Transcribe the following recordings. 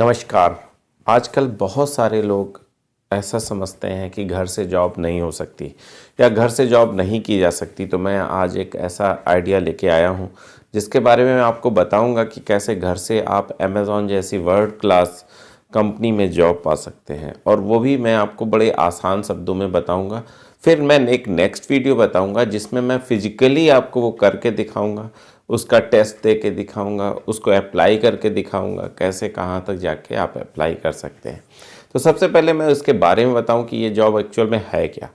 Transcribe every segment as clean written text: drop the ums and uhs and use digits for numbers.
नमस्कार। आजकल बहुत सारे लोग ऐसा समझते हैं कि घर से जॉब नहीं हो सकती या घर से जॉब नहीं की जा सकती। तो मैं आज एक ऐसा आइडिया लेके आया हूँ जिसके बारे में मैं आपको बताऊँगा कि कैसे घर से आप अमेज़ॉन जैसी वर्ल्ड क्लास कंपनी में जॉब पा सकते हैं, और वो भी मैं आपको बड़े आसान शब्दों में बताऊँगा। फिर मैं एक नेक्स्ट वीडियो बताऊँगा जिसमें मैं फ़िज़िकली आपको वो करके दिखाऊँगा, उसका टेस्ट दे के दिखाऊँगा, उसको अप्लाई करके दिखाऊँगा, कैसे कहाँ तक जाके आप अप्लाई कर सकते हैं। तो सबसे पहले मैं उसके बारे में बताऊँ कि ये जॉब एक्चुअल में है क्या।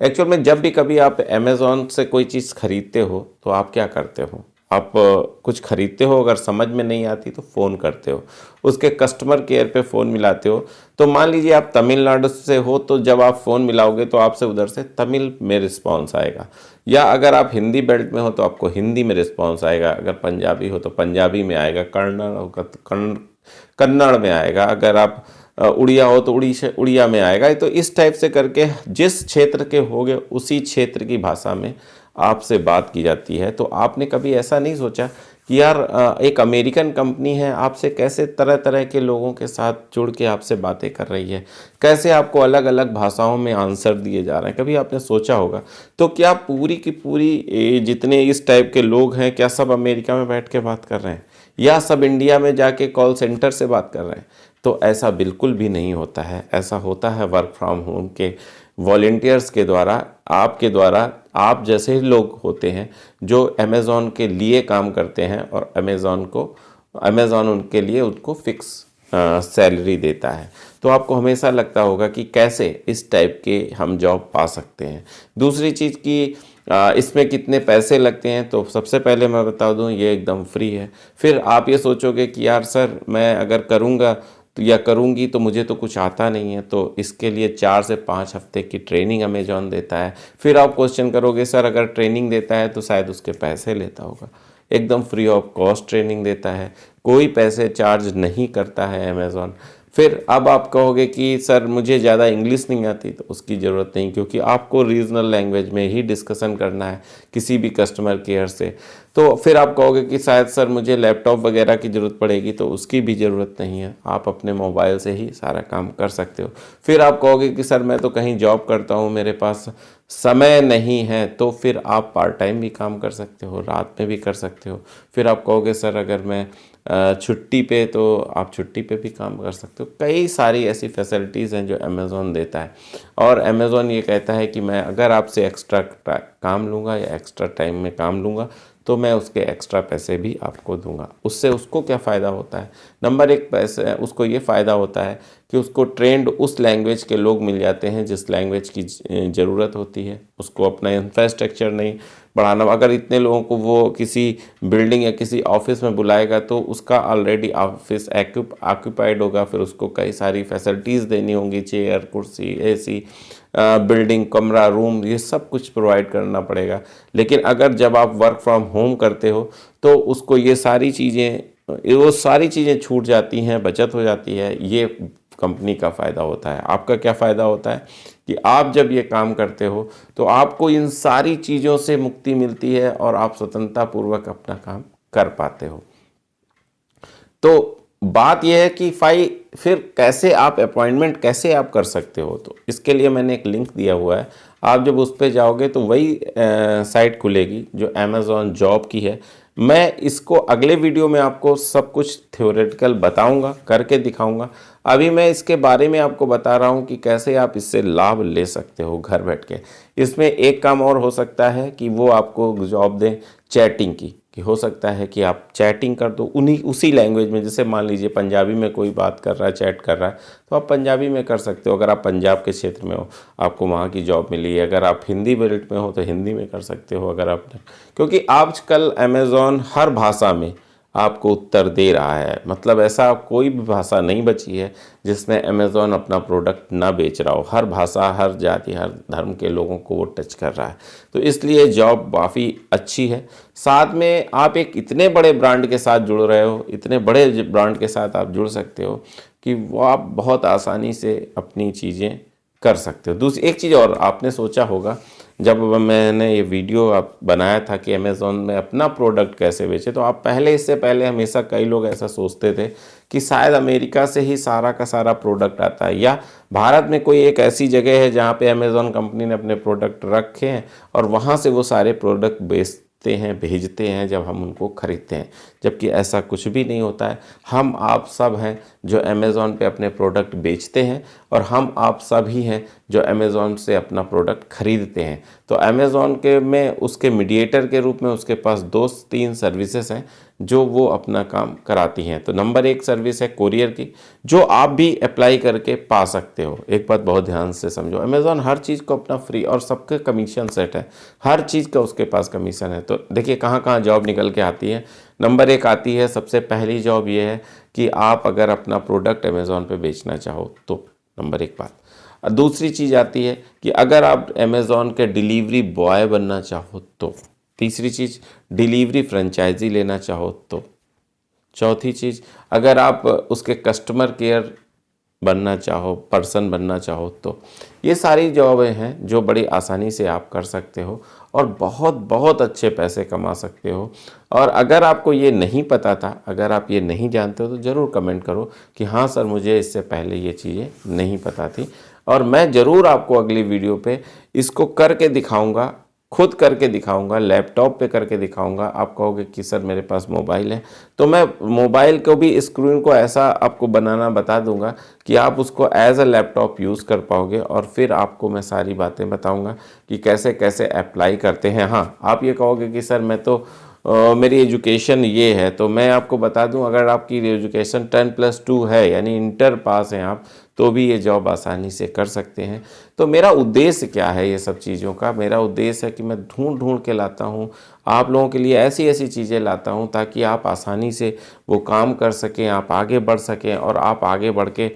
एक्चुअल में जब भी कभी आप अमेज़ॉन से कोई चीज़ खरीदते हो तो आप क्या करते हो, आप कुछ खरीदते हो, अगर समझ में नहीं आती तो फ़ोन करते हो, उसके कस्टमर केयर पे फ़ोन मिलाते हो। तो मान लीजिए आप तमिलनाडु से हो, तो जब आप फ़ोन मिलाओगे तो आपसे उधर से तमिल में रिस्पॉन्स आएगा, या अगर आप हिंदी बेल्ट में हो तो आपको हिंदी में रिस्पॉन्स आएगा, अगर पंजाबी हो तो पंजाबी में आएगा, कन्नड़ होगा तो कन्नड़ में आएगा, अगर आप उड़िया हो तो उड़िया में आएगा। तो इस टाइप से करके जिस क्षेत्र के होगे उसी क्षेत्र की भाषा में आपसे बात की जाती है। तो आपने कभी ऐसा नहीं सोचा कि यार एक अमेरिकन कंपनी है, आपसे कैसे तरह तरह के लोगों के साथ जुड़ के आपसे बातें कर रही है, कैसे आपको अलग अलग भाषाओं में आंसर दिए जा रहे हैं, कभी आपने सोचा होगा? तो क्या पूरी की पूरी जितने इस टाइप के लोग हैं, क्या सब अमेरिका में बैठ के बात कर रहे हैं, या सब इंडिया में जाके कॉल सेंटर से बात कर रहे हैं? तो ऐसा बिल्कुल भी नहीं होता है। ऐसा होता है वर्क फ्रॉम होम के वॉलंटियर्स के द्वारा, आपके द्वारा। आप जैसे ही लोग होते हैं जो अमेज़ॉन के लिए काम करते हैं, और अमेज़ॉन उनके लिए उनको फिक्स सैलरी देता है। तो आपको हमेशा लगता होगा कि कैसे इस टाइप के हम जॉब पा सकते हैं। दूसरी चीज़ कि इसमें कितने पैसे लगते हैं, तो सबसे पहले मैं बता दूं ये एकदम फ्री है। फिर आप ये सोचोगे कि यार सर मैं अगर करूँगा तो या करूँगी तो मुझे तो कुछ आता नहीं है, तो इसके लिए 4 से 5 हफ्ते की ट्रेनिंग अमेज़ॉन देता है। फिर आप क्वेश्चन करोगे सर अगर ट्रेनिंग देता है तो शायद उसके पैसे लेता होगा। एकदम फ्री ऑफ कॉस्ट ट्रेनिंग देता है, कोई पैसे चार्ज नहीं करता है अमेज़ॉन। फिर अब आप कहोगे कि सर मुझे ज़्यादा इंग्लिश नहीं आती, तो उसकी ज़रूरत नहीं, क्योंकि आपको रीजनल लैंग्वेज में ही डिस्कशन करना है किसी भी कस्टमर केयर से। तो फिर आप कहोगे कि शायद सर मुझे लैपटॉप वगैरह की ज़रूरत पड़ेगी, तो उसकी भी ज़रूरत नहीं है, आप अपने मोबाइल से ही सारा काम कर सकते हो। फिर आप कहोगे कि सर मैं तो कहीं जॉब करता हूँ, मेरे पास समय नहीं है, तो फिर आप पार्ट टाइम भी काम कर सकते हो, रात में भी कर सकते हो। फिर आप कहोगे सर अगर मैं छुट्टी पे, तो आप छुट्टी पे भी काम कर सकते हो। कई सारी ऐसी फैसिलिटीज़ हैं जो अमेज़ॉन देता है, और अमेज़ॉन ये कहता है कि मैं अगर आपसे एक्स्ट्रा काम लूँगा या एक्स्ट्रा टाइम में काम लूँगा तो मैं उसके एक्स्ट्रा पैसे भी आपको दूंगा। उससे उसको क्या फ़ायदा होता है? नंबर एक, पैसे उसको ये फ़ायदा होता है कि उसको ट्रेंड उस लैंग्वेज के लोग मिल जाते हैं जिस लैंग्वेज की ज़रूरत होती है। उसको अपना इंफ्रास्ट्रक्चर नहीं बढ़ाना, अगर इतने लोगों को वो किसी बिल्डिंग या किसी ऑफिस में बुलाएगा तो उसका ऑलरेडी ऑफिस ऑक्यूपाइड होगा, फिर उसको कई सारी फैसिलिटीज़ देनी होंगी, चेयर, कुर्सी, एसी, बिल्डिंग, कमरा, रूम, ये सब कुछ प्रोवाइड करना पड़ेगा। लेकिन अगर जब आप वर्क फ्रॉम होम करते हो तो उसको वो सारी चीज़ें छूट जाती हैं, बचत हो जाती है। ये कंपनी का फ़ायदा होता है। आपका क्या फ़ायदा होता है कि आप जब ये काम करते हो तो आपको इन सारी चीज़ों से मुक्ति मिलती है और आप स्वतंत्रतापूर्वक अपना काम कर पाते हो। तो बात यह है कि फिर कैसे आप अपॉइंटमेंट कैसे आप कर सकते हो, तो इसके लिए मैंने एक लिंक दिया हुआ है। आप जब उस पर जाओगे तो वही साइट खुलेगी जो अमेज़ॉन जॉब की है। मैं इसको अगले वीडियो में आपको सब कुछ थ्योरेटिकल बताऊंगा, करके दिखाऊंगा। अभी मैं इसके बारे में आपको बता रहा हूं कि कैसे आप इससे लाभ ले सकते हो घर बैठ के। इसमें एक काम और हो सकता है कि वो आपको जॉब दें चैटिंग की, कि हो सकता है कि आप चैटिंग कर दो उसी लैंग्वेज में। जैसे मान लीजिए पंजाबी में कोई बात कर रहा है, चैट कर रहा है, तो आप पंजाबी में कर सकते हो। अगर आप पंजाब के क्षेत्र में हो, आपको वहाँ की जॉब मिली है। अगर आप हिंदी बेल्ट में हो तो हिंदी में कर सकते हो। अगर आप, क्योंकि आजकल अमेज़ॉन हर भाषा में आपको उत्तर दे रहा है, मतलब ऐसा कोई भी भाषा नहीं बची है जिसमें अमेज़ॉन अपना प्रोडक्ट ना बेच रहा हो। हर भाषा, हर जाति, हर धर्म के लोगों को वो टच कर रहा है। तो इसलिए जॉब काफ़ी अच्छी है। साथ में आप एक इतने बड़े ब्रांड के साथ जुड़ रहे हो, इतने बड़े ब्रांड के साथ आप जुड़ सकते हो कि वो आप बहुत आसानी से अपनी चीज़ें कर सकते हो। दूसरी एक चीज़ और आपने सोचा होगा जब मैंने ये वीडियो आप बनाया था कि अमेज़ॉन में अपना प्रोडक्ट कैसे बेचे, तो आप पहले, इससे पहले हमेशा कई लोग ऐसा सोचते थे कि शायद अमेरिका से ही सारा का सारा प्रोडक्ट आता है, या भारत में कोई एक ऐसी जगह है जहाँ पे अमेज़ॉन कंपनी ने अपने प्रोडक्ट रखे हैं और वहाँ से वो सारे प्रोडक्ट बेचते हैं, भेजते हैं जब हम उनको खरीदते हैं। जबकि ऐसा कुछ भी नहीं होता है। हम आप सब हैं जो अमेज़ॉन पे अपने प्रोडक्ट बेचते हैं और हम आप सब ही हैं जो अमेज़ॉन से अपना प्रोडक्ट खरीदते हैं। तो अमेज़ॉन के में उसके मीडिएटर के रूप में उसके पास 2-3 सर्विसेज हैं जो वो अपना काम कराती हैं। तो नंबर 1 सर्विस है कोरियर की, जो आप भी अप्लाई करके पा सकते हो। एक बात बहुत ध्यान से समझो, अमेज़ॉन हर चीज़ को अपना फ्री, और सबके कमीशन सेट है, हर चीज़ का उसके पास कमीशन है। तो देखिए कहाँ कहाँ जॉब निकल के आती है। नंबर 1 आती है, सबसे पहली जॉब ये है कि आप अगर अपना प्रोडक्ट अमेज़ॉन पे बेचना चाहो तो, नंबर 1 बात। और दूसरी चीज़ आती है कि अगर आप अमेज़ॉन के डिलीवरी बॉय बनना चाहो तो। तीसरी चीज़, डिलीवरी फ्रेंचाइजी लेना चाहो तो। चौथी चीज़, अगर आप उसके कस्टमर केयर बनना चाहो, पर्सन बनना चाहो तो। ये सारी जॉबें हैं जो बड़ी आसानी से आप कर सकते हो और बहुत बहुत अच्छे पैसे कमा सकते हो। और अगर आपको ये नहीं पता था, अगर आप ये नहीं जानते हो, तो ज़रूर कमेंट करो कि हाँ सर, मुझे इससे पहले ये चीज़ें नहीं पता थी। और मैं ज़रूर आपको अगली वीडियो पे इसको करके दिखाऊंगा, खुद करके दिखाऊंगा, लैपटॉप पे करके दिखाऊंगा। आप कहोगे कि सर मेरे पास मोबाइल है, तो मैं मोबाइल को भी, स्क्रीन को ऐसा आपको बनाना बता दूंगा कि आप उसको एज अ लैपटॉप यूज़ कर पाओगे। और फिर आपको मैं सारी बातें बताऊंगा कि कैसे कैसे अप्लाई करते हैं। हाँ, आप ये कहोगे कि सर मैं तो मेरी एजुकेशन ये है, तो मैं आपको बता दूं, अगर आपकी एजुकेशन 10+2 है, यानी इंटर पास हैं आप, तो भी ये जॉब आसानी से कर सकते हैं। तो मेरा उद्देश्य क्या है ये सब चीज़ों का? मेरा उद्देश्य है कि मैं ढूंढ ढूंढ के लाता हूँ आप लोगों के लिए, ऐसी ऐसी चीज़ें लाता हूँ ताकि आप आसानी से वो काम कर सकें, आप आगे बढ़ सकें, और आप आगे बढ़ के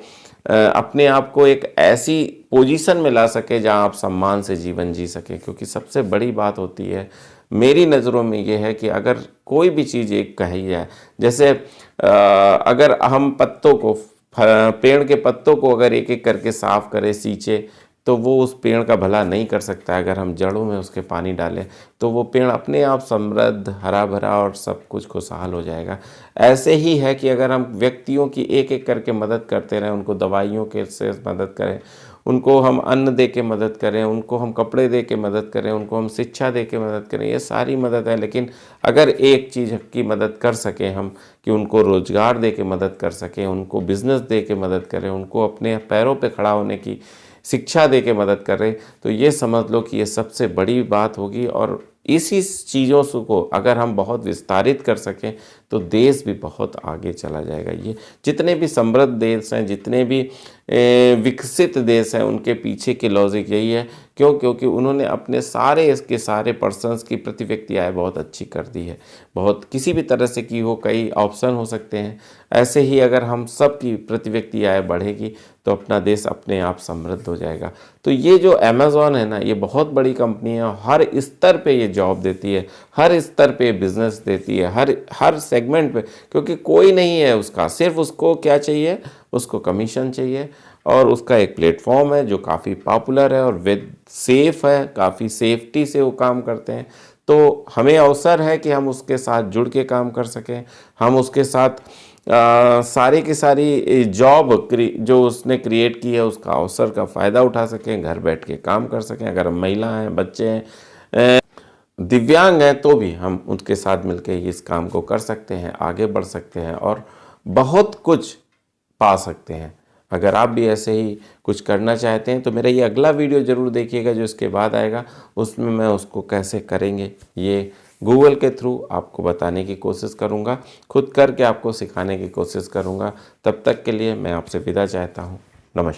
अपने आप को एक ऐसी पोजीशन में ला सके जहां आप सम्मान से जीवन जी सकें। क्योंकि सबसे बड़ी बात होती है मेरी नज़रों में ये है कि अगर कोई भी चीज़ एक कही जाए, जैसे अगर हम पत्तों को, पेड़ के पत्तों को अगर एक एक करके साफ करें, सींचे, तो वो उस पेड़ का भला नहीं कर सकता। अगर हम जड़ों में उसके पानी डालें तो वो पेड़ अपने आप समृद्ध, हरा भरा और सब कुछ खुशहाल हो जाएगा। ऐसे ही है कि अगर हम व्यक्तियों की एक एक करके मदद करते रहें, उनको दवाइयों के से मदद करें, उनको हम अन्न दे के मदद करें, उनको हम कपड़े दे के मदद करें, उनको हम शिक्षा दे के मदद करें, ये सारी मदद है। लेकिन अगर एक चीज़ की मदद कर सकें हम, कि उनको रोज़गार दे के मदद कर सकें, उनको बिज़नेस दे के मदद करें, उनको अपने पैरों पे खड़ा होने की शिक्षा दे के मदद करें, तो ये समझ लो कि ये सबसे बड़ी बात होगी। और इसी चीज़ों को अगर हम बहुत विस्तारित कर सकें तो देश भी बहुत आगे चला जाएगा। ये जितने भी समृद्ध देश हैं, जितने भी विकसित देश हैं, उनके पीछे की लॉजिक यही है। क्यों? क्योंकि उन्होंने अपने सारे इसके सारे पर्सन्स की प्रति व्यक्ति आय बहुत अच्छी कर दी है। बहुत किसी भी तरह से की हो, कई ऑप्शन हो सकते हैं। ऐसे ही अगर हम सब की प्रति व्यक्ति आय बढ़ेगी तो अपना देश अपने आप समृद्ध हो जाएगा। तो ये जो अमेज़ॉन है ना, ये बहुत बड़ी कंपनी है, हर स्तर पे ये जॉब देती है, हर स्तर पे बिजनेस देती है, हर सेगमेंट पे। क्योंकि कोई नहीं है उसका, सिर्फ उसको क्या चाहिए, उसको कमीशन चाहिए। और उसका एक प्लेटफॉर्म है जो काफ़ी पॉपुलर है और विद सेफ है, काफ़ी सेफ्टी से वो काम करते हैं। तो हमें अवसर है कि हम उसके साथ जुड़ के काम कर सकें, हम उसके साथ सारी की सारी जॉब जो उसने क्रिएट की है उसका अवसर का फ़ायदा उठा सकें, घर बैठ के काम कर सकें। अगर हम महिला हैं, बच्चे हैं, दिव्यांग हैं, तो भी हम उनके साथ मिलकर इस काम को कर सकते हैं, आगे बढ़ सकते हैं और बहुत कुछ पा सकते हैं। अगर आप भी ऐसे ही कुछ करना चाहते हैं तो मेरा ये अगला वीडियो ज़रूर देखिएगा जो इसके बाद आएगा। उसमें मैं उसको कैसे करेंगे ये गूगल के थ्रू आपको बताने की कोशिश करूँगा, खुद करके आपको सिखाने की कोशिश करूँगा। तब तक के लिए मैं आपसे विदा चाहता हूँ। नमस्कार।